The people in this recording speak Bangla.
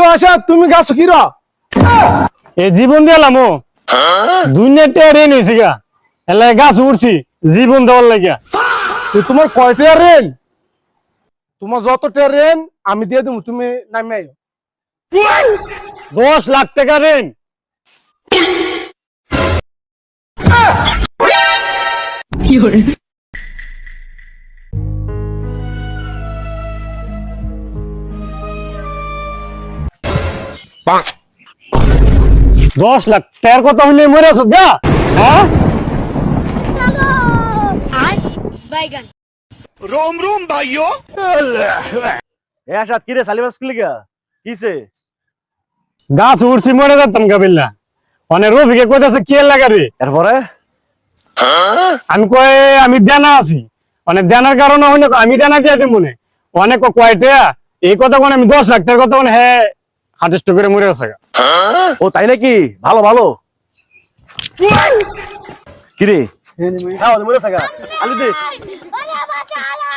তো আশা তুমি গাছ কি র এ জীবন দিলাম ও দুনিয়াতে রেন হয়েছি গা এলে গাছ উড়ছি জীবন দেওয়ার লাগিয়া তোমার কয়টা রেন তোমার যতটা রেন আমি দিয়ে দেবো তুমি নামে আইও 10 লাখ টাকা রেন bonk, 10 লাখ টাকার কথা হইলে মরে আছো গা হ্যাঁ बैगन এ আসাদ কিরে সালিবাস কি লিগা কিছে গাছ উড়ছি মরে যেতাম গাবিল্লা অনেক রফিকে কইতাছে কে লাগা রে এরপরে আমি কয় আমি দেনা আছি অনেক দেনার কারণে হইলে আমি দেনা দিয়ে দিই মনে অনেক কয়টা এই কথা কোন আমি 10 লাখ টাকার কথা কোন হ্যাঁ হার্ট করে মরে গেছে গা। ও তাই নাকি ভালো ভালো কিরে হ্যাঁ মরে থাকা আলি দে अरे बचा ले